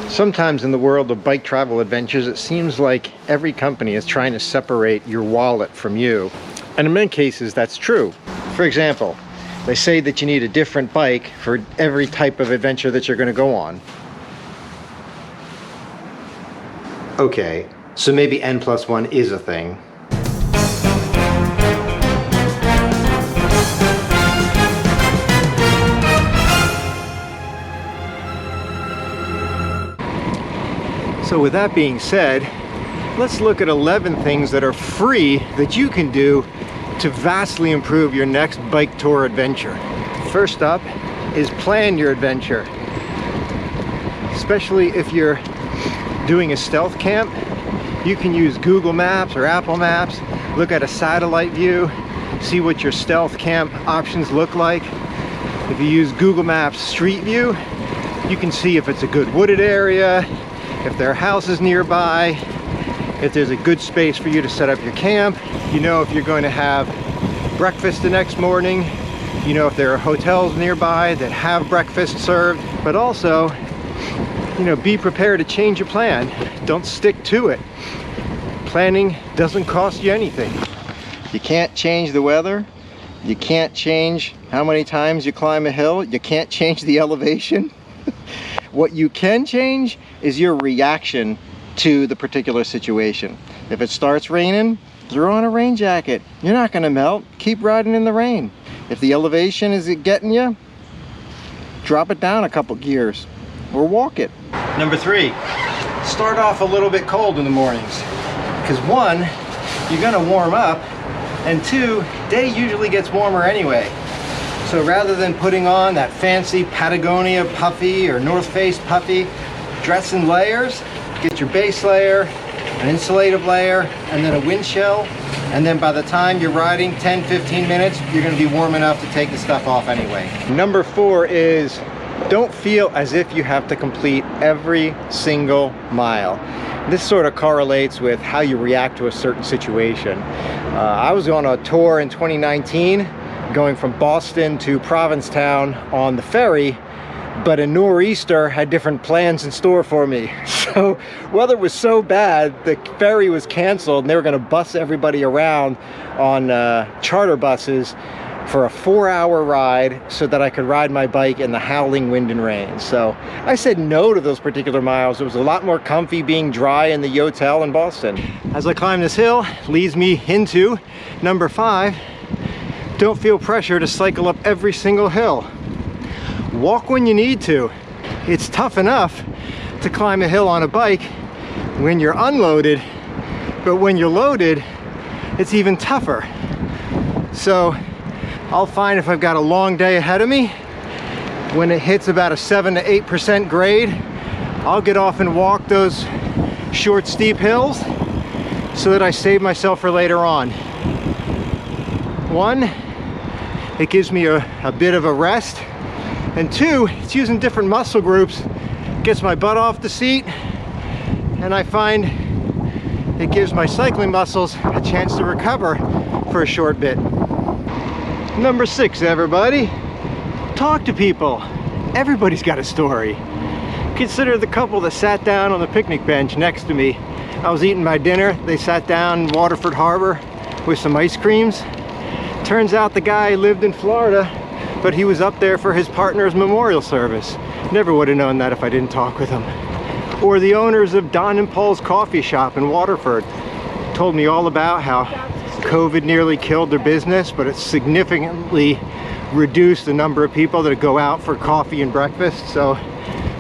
Sometimes in the world of bike travel adventures, it seems like every company is trying to separate your wallet from you. And in many cases, that's true. For example, they say that you need a different bike for every type of adventure that you're going to go on. Okay, so maybe N+1 is a thing. So with that being said, let's look at 11 things that are free that you can do to vastly improve your next bike tour adventure. First up is plan your adventure. Especially if you're doing a stealth camp, you can use Google Maps or Apple Maps, look at a satellite view, see what your stealth camp options look like. If you use Google Maps Street View, you can see if it's a good wooded area, if there are houses nearby, if there's a good space for you to set up your camp. You know if you're going to have breakfast the next morning. You know if there are hotels nearby that have breakfast served. But also, you know, be prepared to change your plan. Don't stick to it. Planning doesn't cost you anything. You can't change the weather. You can't change how many times you climb a hill. You can't change the elevation. What you can change is your reaction to the particular situation. If it starts raining, throw on a rain jacket. You're not gonna melt. Keep riding in the rain. If the elevation is getting you, drop it down a couple gears or walk it. Number 3, start off a little bit cold in the mornings. Because 1, you're gonna warm up, and 2, day usually gets warmer anyway. So rather than putting on that fancy Patagonia puffy or North Face puffy, dress in layers. Get your base layer, an insulative layer, and then a wind chill. And then by the time you're riding 10-15 minutes, you're going to be warm enough to take the stuff off anyway. Number 4 is don't feel as if you have to complete every single mile. This sort of correlates with how you react to a certain situation. I was on a tour in 2019 going from Boston to Provincetown on the ferry, but a nor'easter had different plans in store for me. So weather was so bad, the ferry was canceled and they were gonna bus everybody around on charter buses for a 4-hour ride so that I could ride my bike in the howling wind and rain. So I said no to those particular miles. It was a lot more comfy being dry in the hotel in Boston. As I climb this hill, leads me into number 5. Don't feel pressure to cycle up every single hill. Walk when you need to. It's tough enough to climb a hill on a bike when you're unloaded, but when you're loaded, it's even tougher. So I'll find if I've got a long day ahead of me, when it hits about a 7 to 8% grade, I'll get off and walk those short, steep hills so that I save myself for later on. 1, it gives me a bit of a rest. And 2, it's using different muscle groups, gets my butt off the seat, and I find it gives my cycling muscles a chance to recover for a short bit. Number 6, everybody, talk to people. Everybody's got a story. Consider the couple that sat down on the picnic bench next to me. I was eating my dinner, they sat down in Waterford Harbor with some ice creams. Turns out the guy lived in Florida, but he was up there for his partner's memorial service. Never would have known that if I didn't talk with him. Or the owners of Don and Paul's coffee shop in Waterford told me all about how COVID nearly killed their business, but it significantly reduced the number of people that go out for coffee and breakfast. So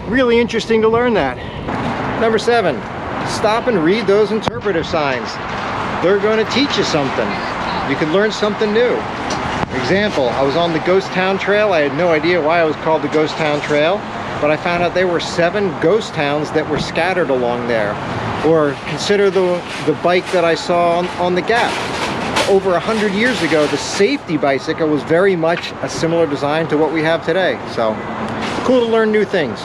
really interesting to learn that. Number 7, stop and read those interpretive signs. They're going to teach you something. You can learn something new. Example, I was on the Ghost Town Trail. I had no idea why it was called the Ghost Town Trail, but I found out there were 7 ghost towns that were scattered along there. Or consider the bike that I saw on the Gap. Over 100 years ago, the safety bicycle was very much a similar design to what we have today. So, cool to learn new things.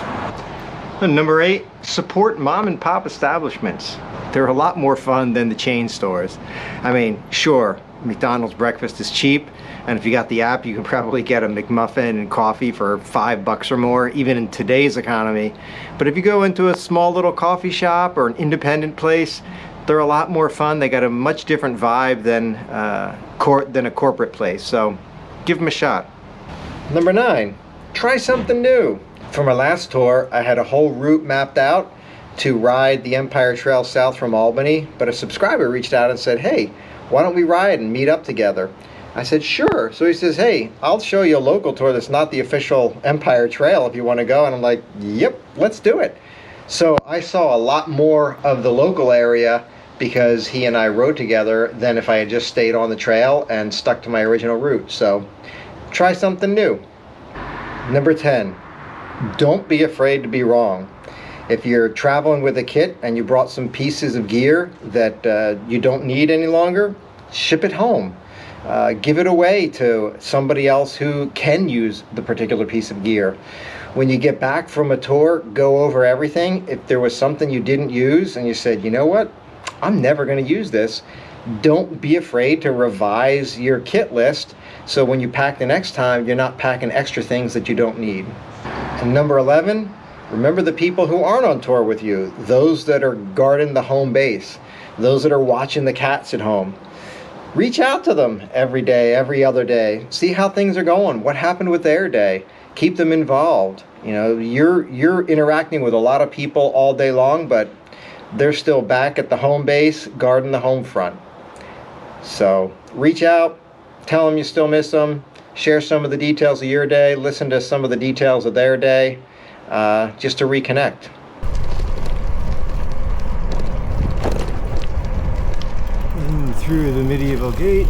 And number 8, support mom and pop establishments. They're a lot more fun than the chain stores. I mean, sure, McDonald's breakfast is cheap, and if you got the app, you can probably get a McMuffin and coffee for $5 or more, even in today's economy. But if you go into a small little coffee shop or an independent place, they're a lot more fun. They got a much different vibe than a corporate place, so give them a shot. Number 9, try something new. For my last tour, I had a whole route mapped out to ride the Empire Trail south from Albany, but a subscriber reached out and said, hey, why don't we ride and meet up together? I said, sure. So he says, hey, I'll show you a local tour that's not the official Empire Trail if you want to go. And I'm like, yep, let's do it. So I saw a lot more of the local area because he and I rode together than if I had just stayed on the trail and stuck to my original route. So try something new. Number 10, don't be afraid to be wrong. If you're traveling with a kit and you brought some pieces of gear that you don't need any longer, ship it home. Give it away to somebody else who can use the particular piece of gear. When you get back from a tour, go over everything. If there was something you didn't use and you said, you know what, I'm never going to use this, don't be afraid to revise your kit list so when you pack the next time, you're not packing extra things that you don't need. And number 11, remember the people who aren't on tour with you, those that are guarding the home base, those that are watching the cats at home. Reach out to them every day, every other day. See how things are going. What happened with their day? Keep them involved. You know, you're interacting with a lot of people all day long, but they're still back at the home base, guarding the home front. So reach out, tell them you still miss them, share some of the details of your day, listen to some of the details of their day, just to reconnect. Through the medieval gate.